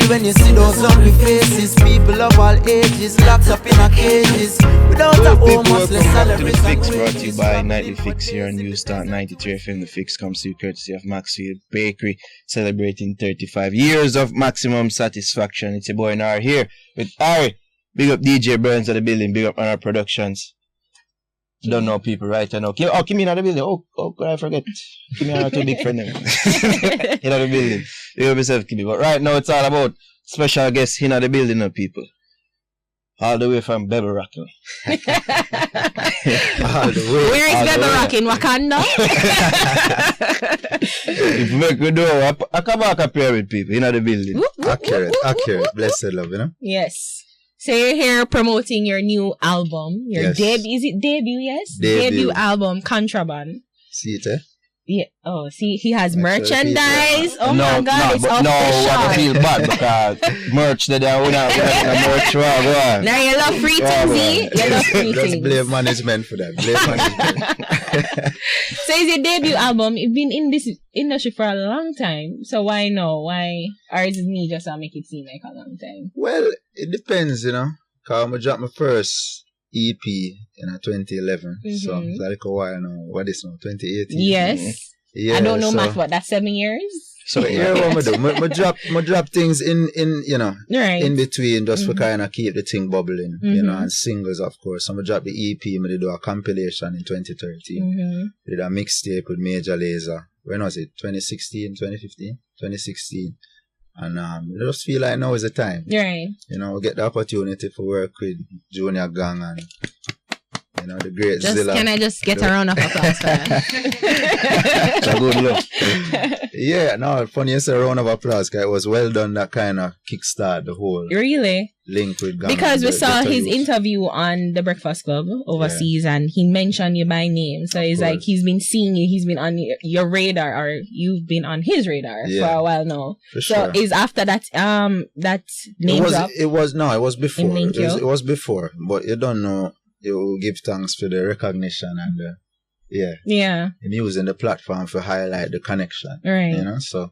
when you see those ugly faces. People of all ages locked up in a cages without a home. Welcome back to The Fix, brought to you by Nightly Fix here on Newstart 93 FM. The Fix comes to you courtesy of Maxfield Bakery, celebrating 35 years of maximum satisfaction. It's your boy Nar here with Ari. Big up DJ Burns at the building, big up on our productions. Don't know people right now. Kimi in the building. Oh, could I forget? Kimi are too big friend. In the building. Big up yourself, Kimi. But right now it's all about special guests in the building of people. All the way from Bebel Rocking. Where is Bebel Rocking? Wakanda? If we make a door, a Kabaka Pyramid people in the building. Accurate. Blessed love, you know? Yes. So you're here promoting your new album. Your debut, is it debut, yes? Debut album, Kontraband. See it, eh? Yeah. Oh, see, he has merchandise. Oh my God, it's official. No, I feel bad because merch that we're not merch. Now you love free things, you love free things. Just blame management for that. So it's your debut album. You've been in this industry for a long time. So why no? Why? Or is it me just to make it seem like a long time? Well, it depends, you know. Because I dropped my first EP in 2011. So it's like a while now. What is now? 2018? Yes. Yeah, I don't know math, but that's 7 years. So yeah, what I do? I drop things in you know, right. in between just for kind of keep the thing bubbling, you know, and singles of course. So I drop the EP, I did do a compilation in 2013. Did a mixtape with Major Lazer. When was it? 2016, 2015? 2016. And I just feel like now is the time. Right. You know, we get the opportunity to work with Junior Gang and, you know, the great Zilla. Can I just get a round of applause for that? It's a good look. Yeah, no, funny you say a round of applause because it was well done that kind of kickstart the whole really link with Gang. Because we saw his interview on the Breakfast Club overseas and he mentioned you by name. So it's like he's been seeing you, he's been on your radar or you've been on his radar for a while now. For so sure. is after that that name drop? It was before. It was before, but you don't know. You give thanks for the recognition and the using the platform for highlight the connection. Right. You know, so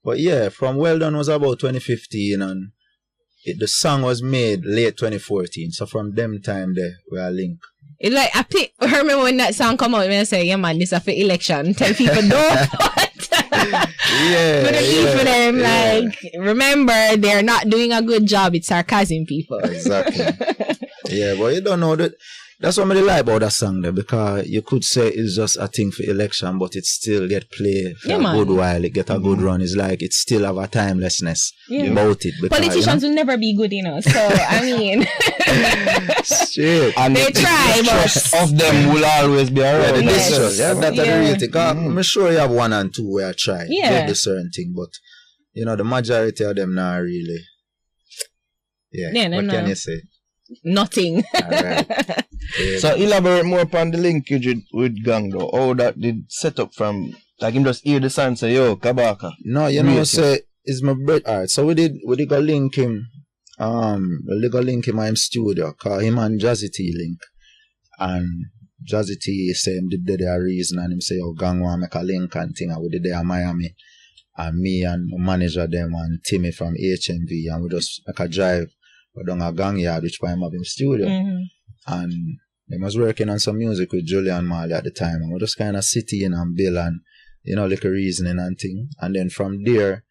but yeah, from Well Done was about 2015 and the song was made late 2014. So from them time there we are linked. It's like I remember when that song come out when I say, yeah man, this is for election. Tell people don't vote. For them, like remember they're not doing a good job, it's sarcasm people. Exactly. Yeah, but you don't know that. That's what I really like about that song there, because you could say it's just a thing for election, but it still get play for a good while. It get a good run. It's like it still have a timelessness about it. Because, politicians will never be good, you know. So I mean, shit. And they try, but of them will always be around. That's the real thing. I'm sure you have one and two where I try get the certain thing, but you know the majority of them not really. What can you say? Nothing. Alright. So elaborate more upon the linkage with Gang though. How that did set up from like him just hear the sound say yo Kabaka. No, you know say it's my brother. Alright, so we did go link him. We go link him in him studio, cause him and Jazzy T link. And Jazzy T say him did there a reason and him say yo Gang want make a link and thing, and we did there in Miami. And me and my manager them and Timmy from HMV and we just make a drive. We down a Gang yard, which part him have him studio. And he was working on some music with Julian Marley at the time. And we just kind of sitting and Bill and, you know, like a reasoning and thing. And then from there,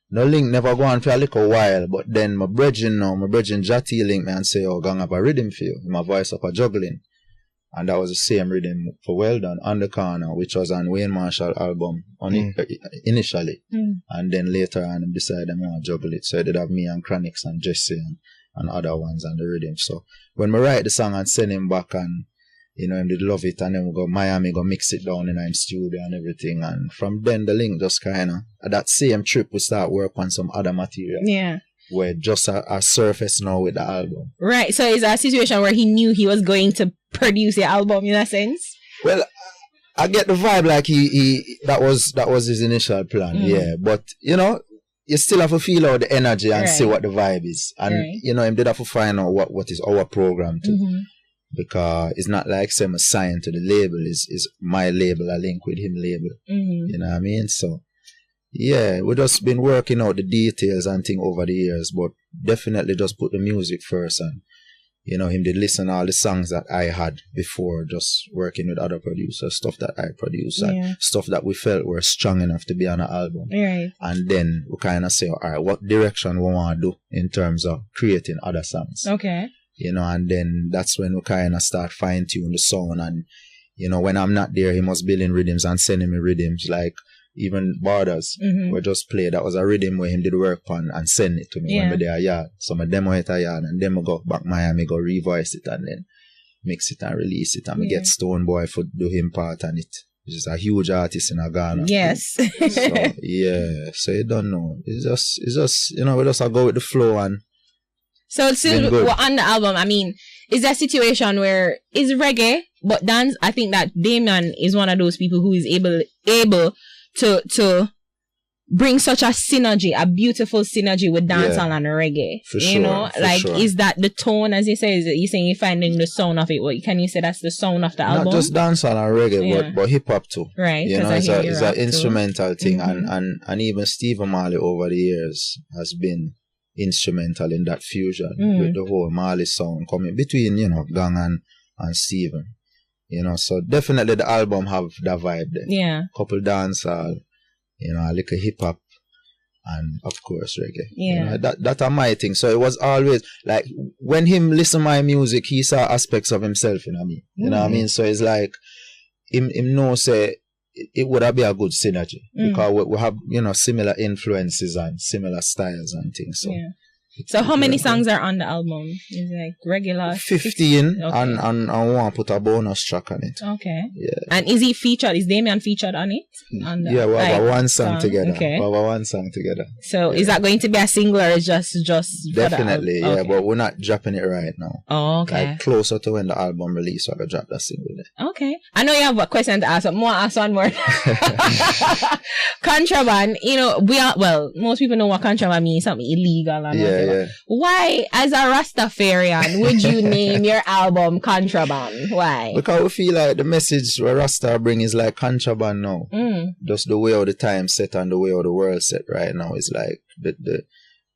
no link never go on for a little while. But then my brethren Jati link me and say, oh, Gang have a rhythm for you. My voice up a juggling. And that was the same rhythm for Well Done, On the Corner, which was on Wayne Marshall album initially. And then later on, I decided I want to juggle it. So I did have me and Chronix and Jesse and other ones and the rhythm. So when we write the song and send him back and, you know, him did love it and then we go Miami, go mix it down in our studio and everything. And from then the link just kind of, at that same trip we start work on some other material. Yeah. Where just a surface now with the album. Right. So it's a situation where he knew he was going to produce the album in a sense? Well, I get the vibe like he that was his initial plan. Yeah. But, you know, you still have to feel out the energy and see what the vibe is. And, you know, him did have to find out what is our program too. Because it's not like say I'm assigned to the label. It's my label, I link with him label. You know what I mean? So, Yeah, we just been working out the details and thing over the years, but definitely just put the music first, and him did listen all the songs that I had before, just working with other producers, stuff that I produced, and stuff that we felt were strong enough to be on an album. Right. And then we kind of say, all right, what direction we want to do in terms of creating other songs. Okay. And then that's when we kind of start fine-tune the sound, and when I'm not there, he must build in rhythms and sending me rhythms, like even Borders, we just play. That was a rhythm where him did work on and send it to me when we there yard. So I demo it a yard, and then I go back Miami, go revoice it, and then mix it and release it, and we get Stone Boy for do him part on it. He's just a huge artist in Ghana. Yes. So you don't know. It's just we just go with the flow. And so on the album, I mean, is there a situation where is reggae but dance? I think that Damian is one of those people who is able to bring such a synergy, a beautiful synergy with dancehall and reggae. For sure. Is that the tone, as you say? Is it, you saying you're finding the sound of it? What can you say that's the sound of the album? Not just dancehall and reggae, but hip hop too. Right. It's an instrumental thing, and even Stephen Marley over the years has been instrumental in that fusion with the whole Marley sound coming between Gong and Stephen. So definitely the album have that vibe there. Yeah. Couple dancehall, a little hip hop, and of course reggae. Yeah. That are my thing. So it was always like when him listen to my music, he saw aspects of himself in me. You know what I mean? So it's like him know say it would have been a good synergy because we have similar influences and similar styles and things. So. Yeah. So how many songs are on the album? Is it like regular? 15 and I want to put a bonus track on it. Okay. Yeah. And is he featured? Is Damian featured on it? Yeah, we have one song together. Okay. We have one song together. So is that going to be a single or is just definitely, yeah, but we're not dropping it right now. Oh, okay. Like closer to when the album release, so I can drop that single there. Okay. I know you have a question to ask, but ask one more. Kontraband, most people know what Kontraband means, something illegal and whatever. Yeah. Why, as a Rastafarian, would you name your album Kontraband? Why? Because we feel like the message where Rasta bring is like contraband now. Just the way of the time set and the way of the world set right now is like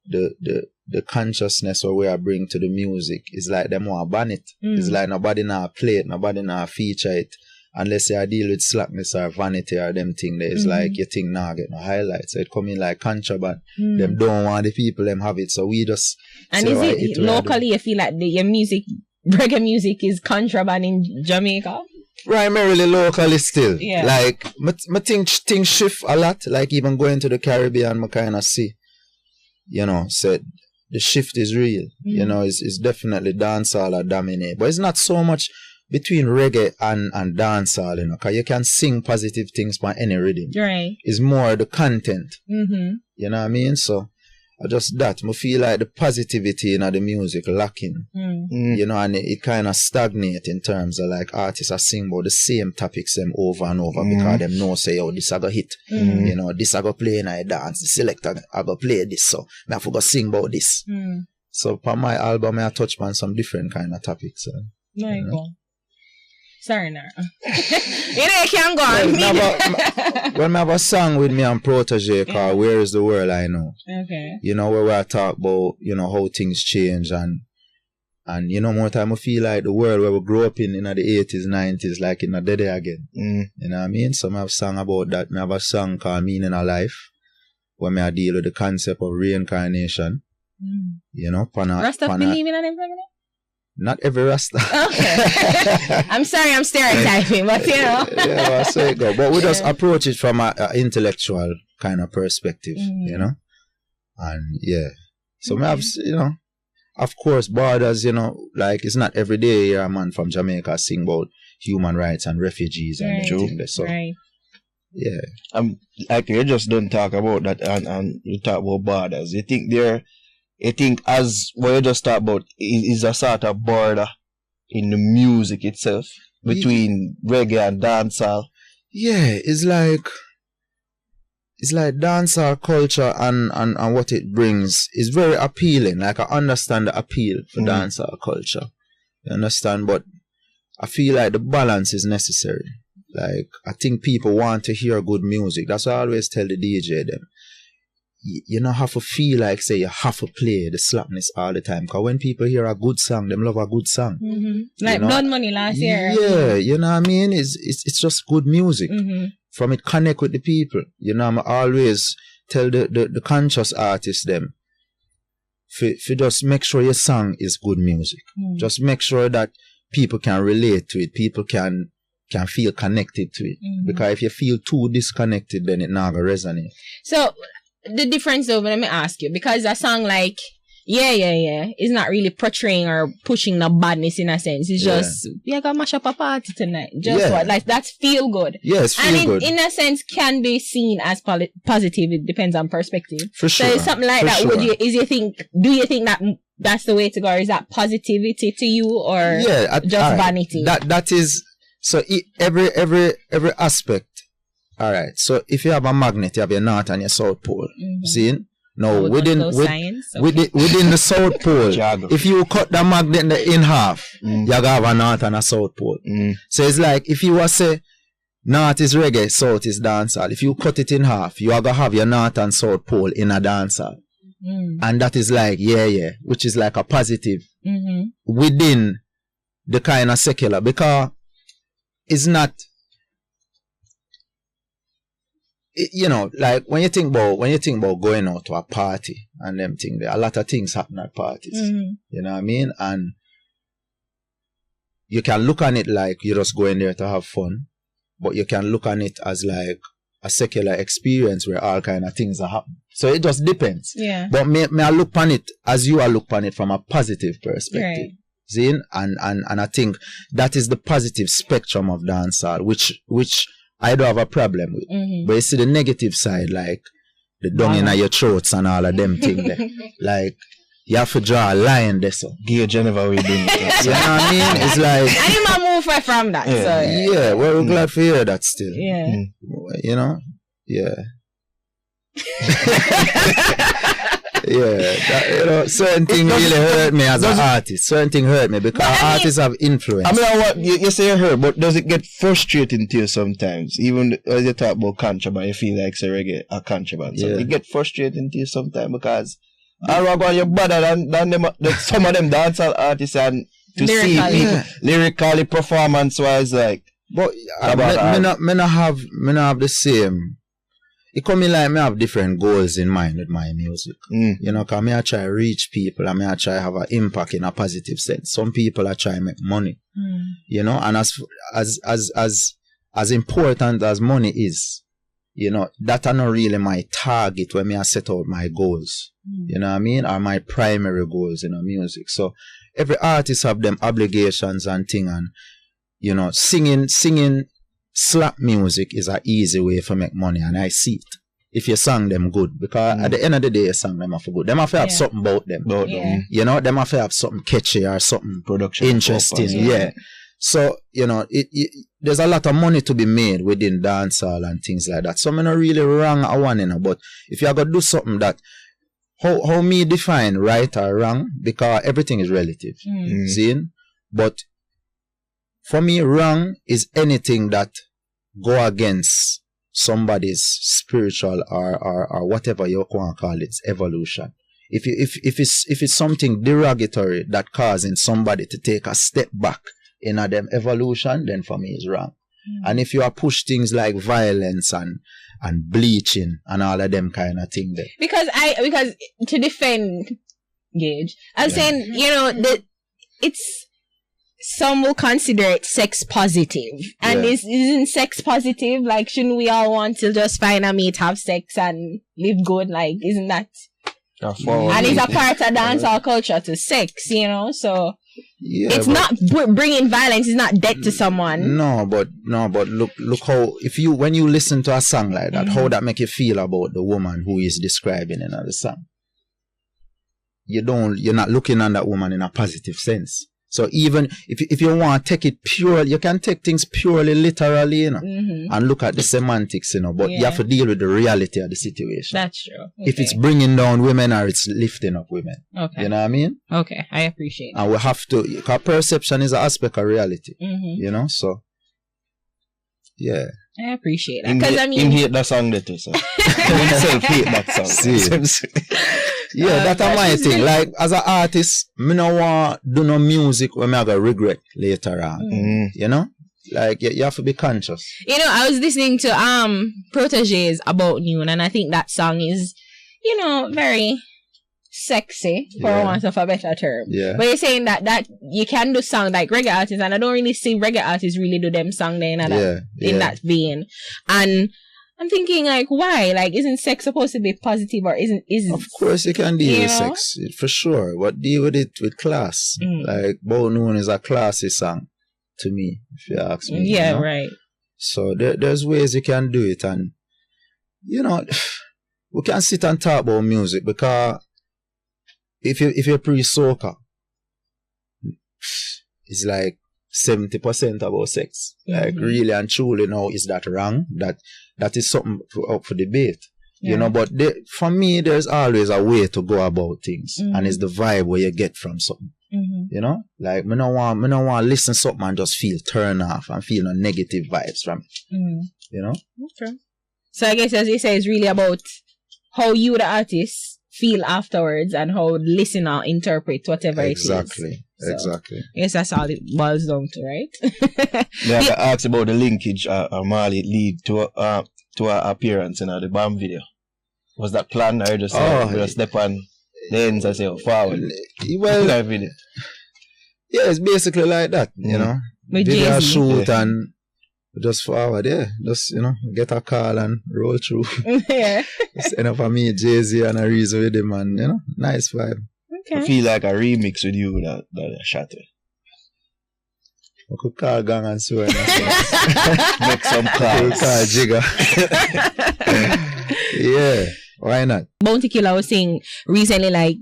the consciousness or where I bring to the music is like them want to ban it. It's like nobody now play it, nobody now feature it. Unless you deal with slackness or vanity or them thing there, it's like your thing now get no highlights. So it come in like contraband. Them don't want the people them have it. So we just and is it locally you feel like your music, reggae music is contraband in Jamaica? Primarily locally still. Yeah. Like my things shift a lot. Like even going to the Caribbean I kinda see. So the shift is real. It's definitely dancehall or dominate. But it's not so much between reggae and dancehall, because you can sing positive things by any rhythm. Right. It's more the content. You know what I mean? So just that. I feel like the positivity in the music lacking. And it kind of stagnate in terms of like artists are sing about the same topics them over and over because them know say, this I go hit. This I go play in I dance. The selector I go play this. So I have to go sing about this. So for my album I touch on some different kind of topics. There you go. Sorry, Nara. You can't go on. When I have a song with me and Protege called Where is the World I Know. Okay. Where we talk about, how things change and more time I feel like the world where we grew up in the 80s, 90s, like in a dead again. You know what I mean? So I have a song about that. I have a song called Meaning of Life where I deal with the concept of reincarnation. Rasta believe in an impregnate? Not every Rasta. Okay. I'm sorry, I'm stereotyping, but yeah, so it go. But we just approach it from an intellectual kind of perspective, And yeah. So I have, of course, Borders, like it's not every day a man from Jamaica sing about human rights and refugees and everything there. So, yeah. Like you just don't talk about that and you talk about Borders. You think as what you just talked about is a sort of border in the music itself between reggae and dancehall? Yeah, it's like dancehall culture and what it brings is very appealing. Like I understand the appeal for dancehall culture. You understand? But I feel like the balance is necessary. Like, I think people want to hear good music. That's why I always tell the DJ them. You don't have to feel like, say, you have to play the slapness all the time. Because when people hear a good song, them love a good song. Like you know? Blood Money last year. Yeah, you know what I mean? It's just good music. From it connect with the people. You know, I always tell the conscious artists them, for just make sure your song is good music. Just make sure that people can relate to it. People can feel connected to it. Because if you feel too disconnected, then it not gonna resonate. So the difference though, let me ask you, because a song like is not really portraying or pushing the badness in a sense. It's just we gonna mash up a party tonight. Just what, like, that's feel good. Yes, feel good. In a sense can be seen as positive. It depends on perspective. For sure. So it's something like that. Do you think that that's the way to go, or is that positivity to you, or just vanity? That is, so every aspect. All right. So if you have a magnet, you have your north and your south pole. See? No, within the south pole, if you cut the magnet in half, you have a north and a south pole. So it's like, if you were say north is reggae, south is dancehall. If you cut it in half, you are gonna have your north and south pole in a dancehall. And that is like, which is like a positive within the kind of secular, because it's not, you know, like when you think about going out to a party and them things, there are a lot of things happen at parties. You know what I mean? And you can look on it like you're just going there to have fun, but you can look on it as like a secular experience where all kind of things are happening. So it just depends. Yeah. But may I look on it as you are look on it from a positive perspective. Right. See? And I think that is the positive spectrum of dancehall, which I don't have a problem with. But you see the negative side, like the dung in your throats and all of them things there. Like, you have to draw a line there, so. Gage never will bring it. You know what I mean? It's like, I need my move from that. Yeah, well, we're glad to hear that still. Yeah. You know? Yeah. You know, certain things really hurt me as an artist. Certain things hurt me because artists have influence. I mean, what you say you hurt, but does it get frustrating to you sometimes? Even as you talk about contraband, you feel like it's a reggae or contraband. So it get frustrating to you sometimes because you're better than some of them dancehall artists, and to see people lyrically, performance-wise, like. But I not have the same. It come in like me have different goals in mind with my music. You know, cause me I try reach people and me I try have an impact in a positive sense. Some people I try make money. You know, and as important as money is, you know, that are not really my target when me I set out my goals. You know what I mean? Are my primary goals in music. So every artist have them obligations and thing, and you know, singing slap music is an easy way to make money, and I see it. If you sang them good, because at the end of the day, you sang them for good. Them have to have something about them. You know, them have to have something catchy or something production interesting. So, you know, there's a lot of money to be made within dancehall and things like that. So I'm not really wrong at one, you know, but if you are gonna do something that how me define right or wrong, because everything is relative. See? But for me, wrong is anything that go against somebody's spiritual or whatever you want to call it, evolution. If it's something derogatory that causing somebody to take a step back in them evolution, then for me it's wrong. And if you are push things like violence and bleaching and all of them kind of thing there. Because to defend Gage, I'm saying, you know, that it's, some will consider it sex positive. And isn't sex positive? Like, shouldn't we all want to just find a mate, have sex and live good? Like, isn't that? And it's a part of dancehall culture to sex, you know? So it's not bringing violence. It's not dead to someone. No, but look how, when you listen to a song like that, how that make you feel about the woman who is describing in the song. You're not looking at that woman in a positive sense. So even if you want to take it pure, you can take things purely literally, you know, and look at the semantics, you know, but you have to deal with the reality of the situation. That's true. Okay. If it's bringing down women or it's lifting up women. Okay. You know what I mean? Okay, I appreciate it. And we have to, because perception is an aspect of reality, you know, so. Yeah. I appreciate that. Because I mean, him hate that song there too, so himself hate that song. See. Yeah, that's my thing. Like, as an artist, me no want do no music when me gonna regret later on. You know? Like, you have to be conscious. You know, I was listening to Proteges About Noon, and I think that song is, you know, very sexy, for want of a better term. Yeah. But you're saying that you can do songs like reggae artists, and I don't really see reggae artists really do them song there in that vein. And I'm thinking, like, why? Like, isn't sex supposed to be positive, or isn't? Of course, you can deal with sex, for sure. But deal with it with class. Like, About Noon is a classy song to me, if you ask me. Yeah, you know? right. So there's ways you can do it, and you know, we can sit and talk about music, because if you pre-soca, it's like 70% about sex. Like, really and truly, now, is that wrong? That is something up for debate. You know, but for me, there's always a way to go about things, and it's the vibe where you get from something. You know, like, me no want to listen to something and just feel turn off and feel no negative vibes from it. You know. Okay. So I guess, as you say, it's really about how you, the artist, feel afterwards, and how the listener interpret whatever it is. Exactly. Yes, that's all it boils down to, right? Yeah, I asked about the linkage Marley lead to her appearance in the BAM video. Was that planned, or just step on the ends and say forward? Well, that video. Yeah, it's basically like that, you know. With Video Jay-Z. shoot and just forward, just, you know, get a call and roll through. Yeah. Just enough for me, Jay-Z, and a reason with him, and, you know, nice vibe. Okay. I feel like a remix with you that shot it. I could call Gang and so on. Make some calls. Call Jigger. Yeah, why not? Bounty Killer was saying recently, like,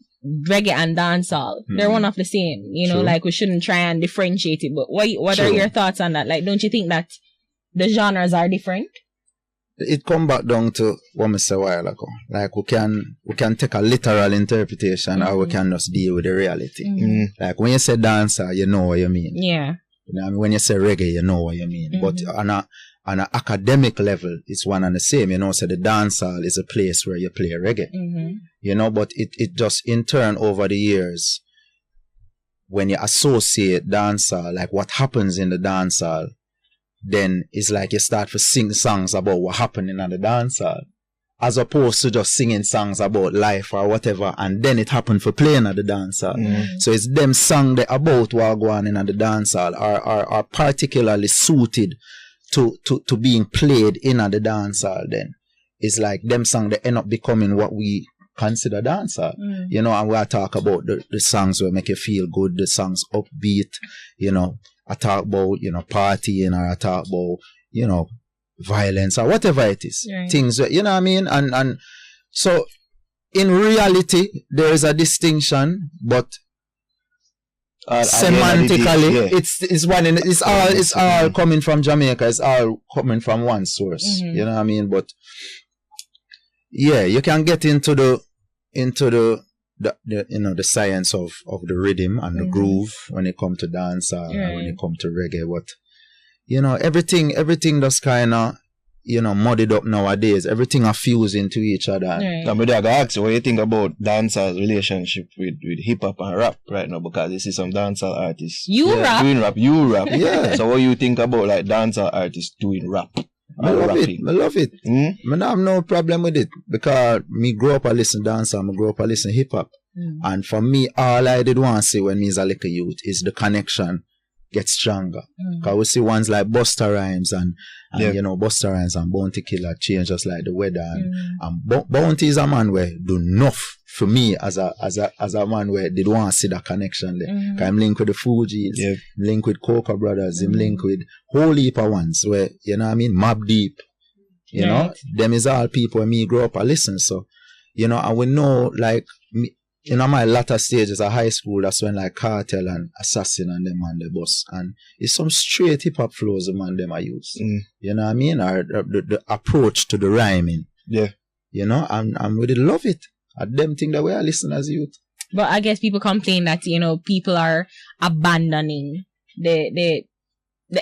reggae and dancehall, they're one of the same. You know, True. like, we shouldn't try and differentiate it. But what are your thoughts on that? Like, don't you think that the genres are different? It come back down to what I said a while ago. Like, we can take a literal interpretation, or we can just deal with the reality. Like, when you say dancer, you know what you mean. Yeah. You know what I mean? When you say reggae, you know what you mean. But on an academic level, it's one and the same. You know, so the dancehall is a place where you play reggae. You know, but it just in turn over the years, when you associate dancehall, like what happens in the dancehall, then it's like you start to sing songs about what happened in the dancehall, as opposed to just singing songs about life or whatever, and then it happened for playing at the dancehall. So it's them songs that about what go on in the dancehall are particularly suited to being played in the dancehall. Then it's like them songs that end up becoming what we consider dancehall. You know, and we talk about the songs that make you feel good, the songs upbeat, you know. I talk about, you know, partying, or I talk about, you know, violence, or whatever it is. Right. Things, you know what I mean? And so, in reality, there is a distinction, but semantically, it's all coming from Jamaica. It's all coming from one source. You know what I mean? But yeah, you can get into the you know, the science of the rhythm and the groove when it comes to dance, or when it comes to reggae. But you know, everything just kind of, you know, muddied up nowadays. Everything are fused into each other. But I gotta ask you, what you think about dancehall's relationship with hip hop and rap right now? Because you see some dancehall artists doing rap. You rap. Yeah. So what you think about like dancehall artists doing rap? I love it. I have no problem with it, because me grow up I listen dancehall, me grow up I listen hip hop. And for me, all I did want to see when me is a little youth is the connection get stronger. Because we see ones like Busta Rhymes and you know, Busta Rhymes and Bounty Killer change just like the weather. And Bounty is a man where do enough for me as a man where they want to see that connection there. Because I'm linked with the Fugees, I'm linked with Coca Brothers, I'm linked with whole heap of ones where, you know what I mean, Mobb Deep. You know, them is all people when me grow up I listen. So, you know, and we know, like, me, in my latter stages of high school, that's when like Cartel and Assassin and them on the bus. And it's some straight hip hop flows the man them I use. You know what I mean? Or the approach to the rhyming. Yeah. You know, I'm really love it. I them think that way I listen as youth. But I guess people complain that, you know, people are abandoning the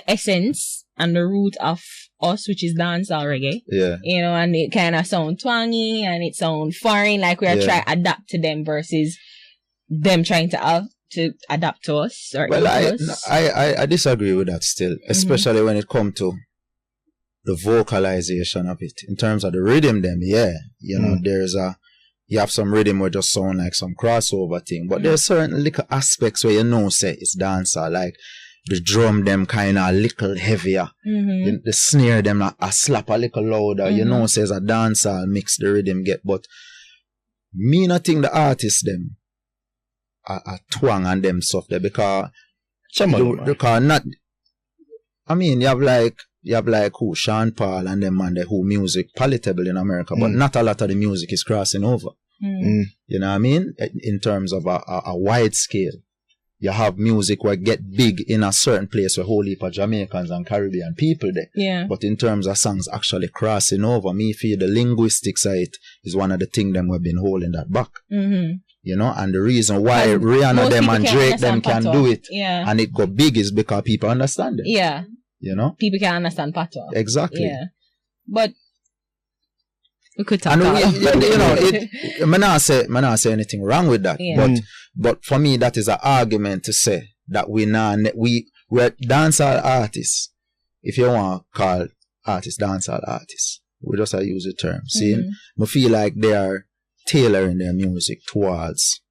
essence and the root of us, which is dancehall reggae. Yeah. You know, and it kind of sound twangy and it sound foreign, like we are trying to adapt to them versus them trying to adapt to us or I disagree with that still, especially when it comes to the vocalization of it. In terms of the rhythm, them, you know, you have some rhythm where just sound like some crossover thing, but there's certain little aspects where you know say it's dancer, like the drum them kind of a little heavier, the snare them a slap a little louder, you know says a dancer mix the rhythm get, but me not think the artists them are twang and them stuff there because not, I mean you have like who Sean Paul and them man there who music palatable in America, but not a lot of the music is crossing over. You know what I mean? In terms of a wide scale, you have music where get big in a certain place where whole heap of Jamaicans and Caribbean people there. Yeah. But in terms of songs actually crossing over, me feel the linguistics of it is one of the things them we've been holding that back. You know, and the reason why Rihanna them and Drake them can do it and it go big is because people understand it. Yeah. You know? People can understand patois. Exactly. Yeah. But we could talk about it. You know, I'm not say anything wrong with that. Yeah. But for me, that is an argument to say that we're dancehall artists. If you want to call artists dancehall artists, we just use the term. See, I feel like they are tailoring their music towards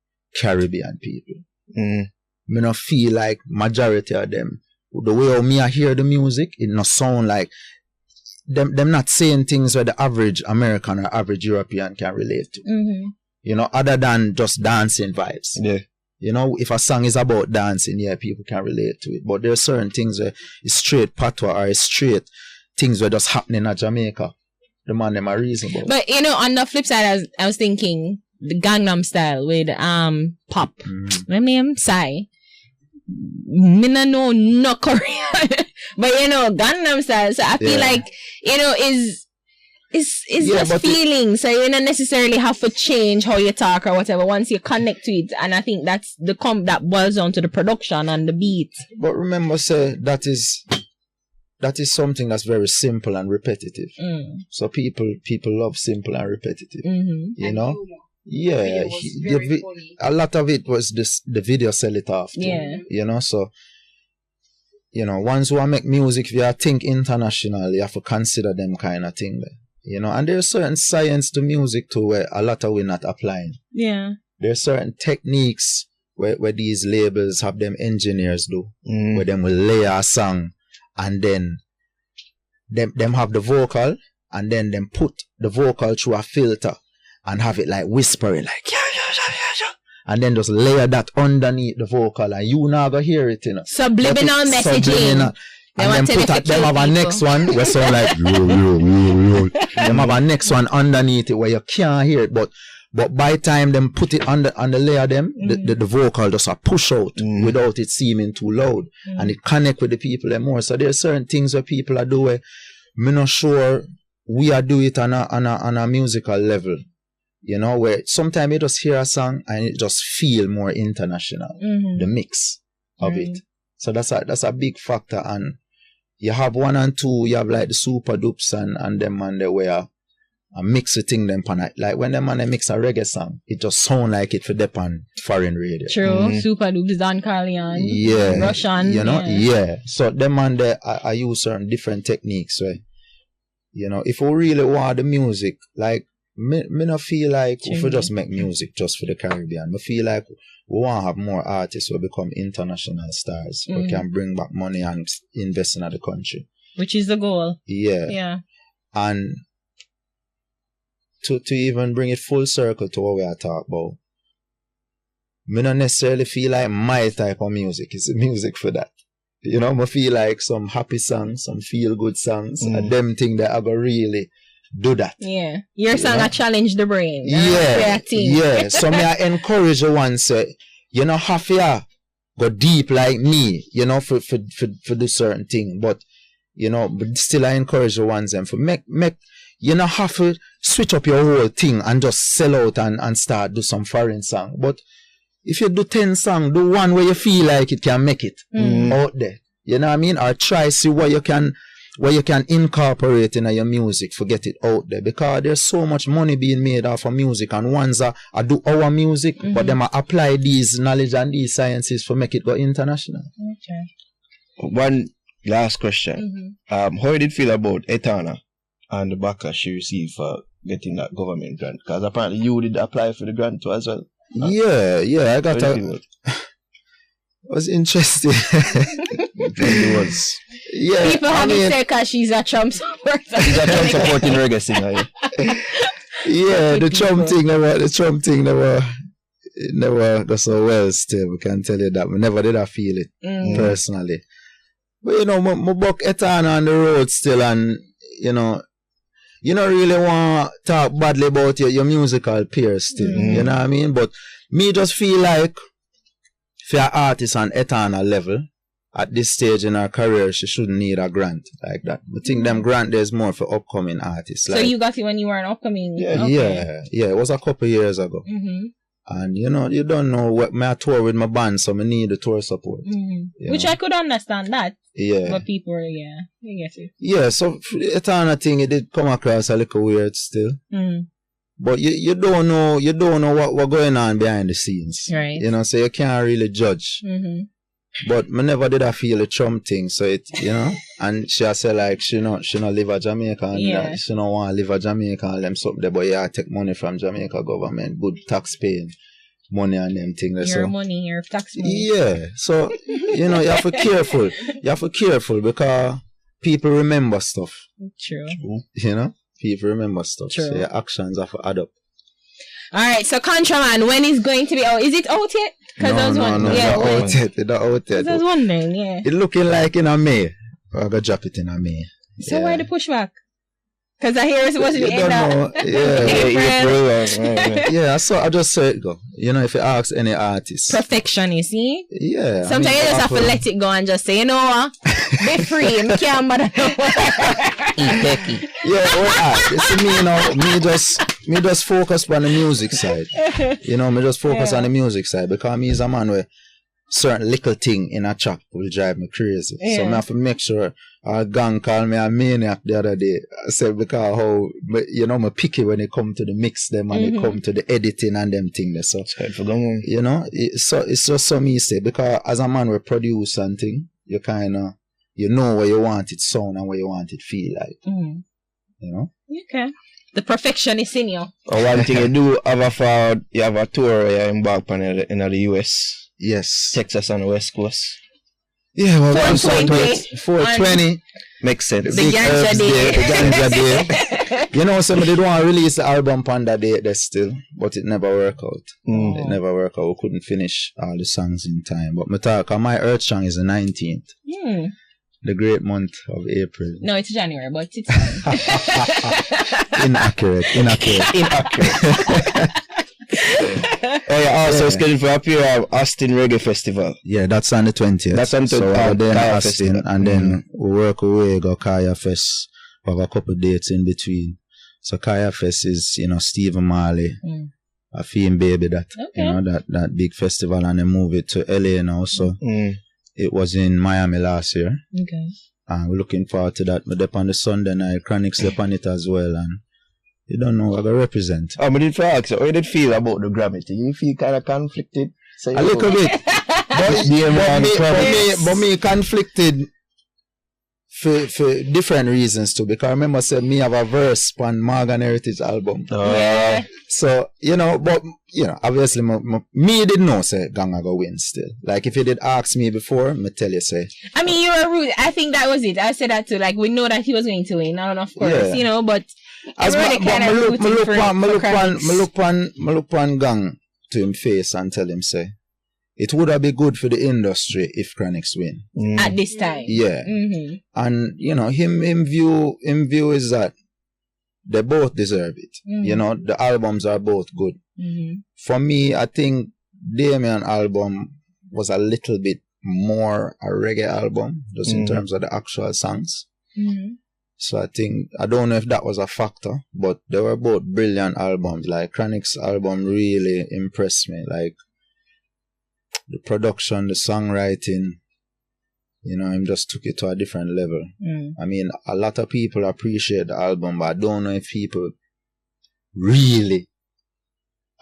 Caribbean people. I don't feel like majority of them, the way me I hear the music, it not sound like them not saying things where the average American or average European can relate to. You know, other than just dancing vibes. Yeah. You know, if a song is about dancing, people can relate to it. But there are certain things where it's straight patois or it's straight things where just happening in Jamaica. The man them are reasonable. But you know, on the flip side, I was thinking the Gangnam Style with Pop. My name Psy. Me no no Korean, but you know Gangnam Style. So I feel like you know is just feeling. So you don't necessarily have to change how you talk or whatever. Once you connect to it, and I think that's that boils down to the production and the beat. But remember, say that is something that's very simple and repetitive. So people love simple and repetitive. You know. Yeah, a lot of it was the video sell it off. You know, so you know, ones who make music, if you think international, you have to consider them kind of thing there. You know, and there's certain science to music too where a lot of we're not applying. Yeah. There's certain techniques where these labels have them engineers do, where them will layer a song and then them have the vocal and then them put the vocal through a filter and have it like whispering like yeah. And then just layer that underneath the vocal and you not gonna hear it, you know. Subliminal messaging. Subliminal. And then put them have a next one where sound like yo. Them have a next one underneath it where you can't hear it, but by the time them put it on the layer them, the vocal just a push out without it seeming too loud. And it connect with the people more. So there's certain things where people are doing. I'm not sure we are doing it on a musical level. You know, where sometimes you just hear a song and it just feel more international, the mix of it. So that's a big factor. And you have one and two, you have like the super dupes and them man they where a mix the thing them pan like when them man they mix a reggae song, it just sound like it for them on foreign radio. True, super dupes, Don Carleon, Russian, you know, So them man they I use certain different techniques where, you know, if we really want the music, like me not feel like if we just make music just for the Caribbean. I feel like we want to have more artists who become international stars who can bring back money and invest in the country. Which is the goal. Yeah. Yeah. And to even bring it full circle to what we are talking about, me not necessarily feel like my type of music is music for that. You know, I feel like some happy songs, some feel good songs, and them thing that I go really do that. Yeah. Your song I challenge the brain. Yeah. So me I encourage the one say, you know, half ya go deep like me, you know, for do certain thing. But you know, but still I encourage the ones them for make you know have to switch up your whole thing and just sell out and start do some foreign song. But if you do 10 songs, do one where you feel like it can make it out there. You know what I mean? Or try see what you can where you can incorporate in your music, forget it out there. Because there's so much money being made off of music, and ones I do our music, but them I apply these knowledge and these sciences for make it go international. Okay. One last question. How did it feel about Etana and the backlash she received for getting that government grant? Because apparently you did apply for the grant too as well. Yeah, I got It was interesting. it was. Yeah, People have to say because she's a Trump supporter. She's a Trump supporting reggae singer. Yeah, the Trump thing never got so well still. We can tell you that. We never did I feel it personally. But you know, my buck Etana on the road still, and you don't really want to talk badly about your musical peers still. You know what I mean? But me just feel like for an artist on Etana level, at this stage in her career, she shouldn't need a grant like that. I think them grant there's more for upcoming artists. So you got it when you were an upcoming? Yeah, it was a couple years ago. And you don't know what I tour with my band, so I need the tour support. Which I could understand that. Yeah. But people, I guess it. Yeah, so Etana thing, it did come across a little weird still. But you don't know what's going on behind the scenes. Right. So you can't really judge. But me never did I feel a Trump thing, so it, and she said like she not live in Jamaica, and she don't want to live in Jamaica and them something there, but take money from Jamaica government, good tax paying money and them things. Your tax money. Yeah, so you have to be careful. You have to be careful because people remember stuff. True. People remember stuff. True. So your actions have to add up. Alright, so Kontraband, when is going to be out? Is it out yet? Because I was wondering. It's not out yet. I was wondering, yeah. It's looking like in a May. I'm going to drop it in a May. So why the pushback? Because I hear it's supposed to be in April. I just saw it go. If you ask any artist. Perfectionist, see? Yeah. Sometimes you just have to let it go and just say, you know what? Be free. I can't bother. Me just focus on the music side. Me just focus on the music side because me is a man where certain little thing in a track will drive me crazy. So I have to make sure our gang called me a maniac the other day. I said because how me picky when it come to the mix them and it come to the editing and them things. So it's just so me say because as a man we produce something, you kinda where you want it sound and where you want it feel like. Okay. The perfectionist in you. One thing you do you have a tour where you embark on in the US. Yes. Texas on the West Coast. Yeah, well, 420. Makes sense. The Ganja Day. So we did want to release the album on that date there still, but it never worked out. It never worked out. We couldn't finish all the songs in time. But my Earth song is the 19th. The great month of April. No, it's January, but it's inaccurate. Also scheduled for appear at Austin Reggae Festival. Yeah, that's on the 20th. That's on the 20th. So then Austin, and then we work away, go Kaya Fest. We have a couple dates in between. So Kaya Fest is, Stephen Marley, a Fame Baby, that that big festival, and they move it to LA now. So it was in Miami last year. Okay. And we're looking forward to that. We're up on the Sunday night, Chronics up on it as well, and you don't know what I gotta represent. But did for ask you, how did it feel about the Grammy thing? You feel kind of conflicted? A little bit. but me conflicted for different reasons too. Because I remember saying me have a verse on Morgan Heritage album. So, obviously me didn't know say Ganga go win still. Like if you did ask me before, me tell you say. I mean, you were rude. I think that was it. I said that too. Like we know that he was going to win, and of course, but as me look on Gang to him face and tell him say, it would have been good for the industry if Chronics win. At this time. Yeah. And him view is that they both deserve it. The albums are both good. For me, I think Damian album was a little bit more a reggae album, just in terms of the actual songs. So I don't know if that was a factor, but they were both brilliant albums. Like Chronic's album really impressed me. Like the production, the songwriting, You know, him just took it to a different level. I mean, a lot of people appreciate the album, but I don't know if people really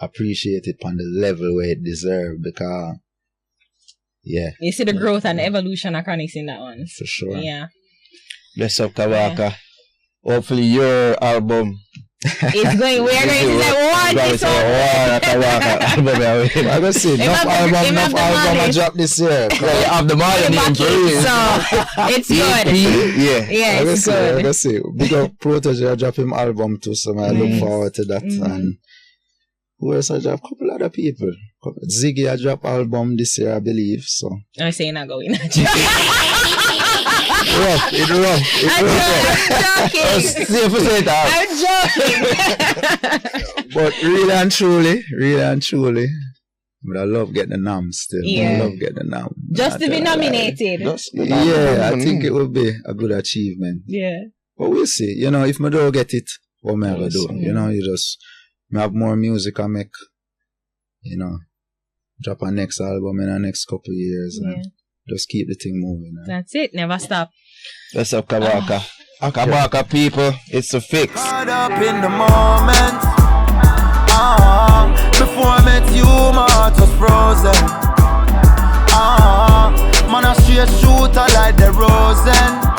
appreciate it on the level where it deserves, because yeah. You see the growth and the evolution of Chronixx in that one. For sure. Yeah. Bless up, Kabaka. Hopefully your album It's going, we're going to say one this one. I gotta say, enough album I dropped this year. You have the Marley name for you. So, it's good. Yeah, it's good. I gotta say, big up Protege, I drop him album too, so I look forward to that. And who else I drop? A couple other people. Ziggy, I drop album this year, I believe. So I say not going. It's rough. I'm joking. But really and truly, but I love getting the nom still. Yeah. I love getting the nom. Just to be nominated. Yeah, I think it would be a good achievement. Yeah. But we'll see. You know, if I don't get it, what am I gonna do? You know, you just have more music I make. You know, drop a next album in the next couple of years and just keep the thing moving. That's it. Never stop. That's up, Kabaka. Kabaka people, it's a fix. Caught up in the moment. Before I met you, my heart was frozen. Man, a straight shooter like the Rosen.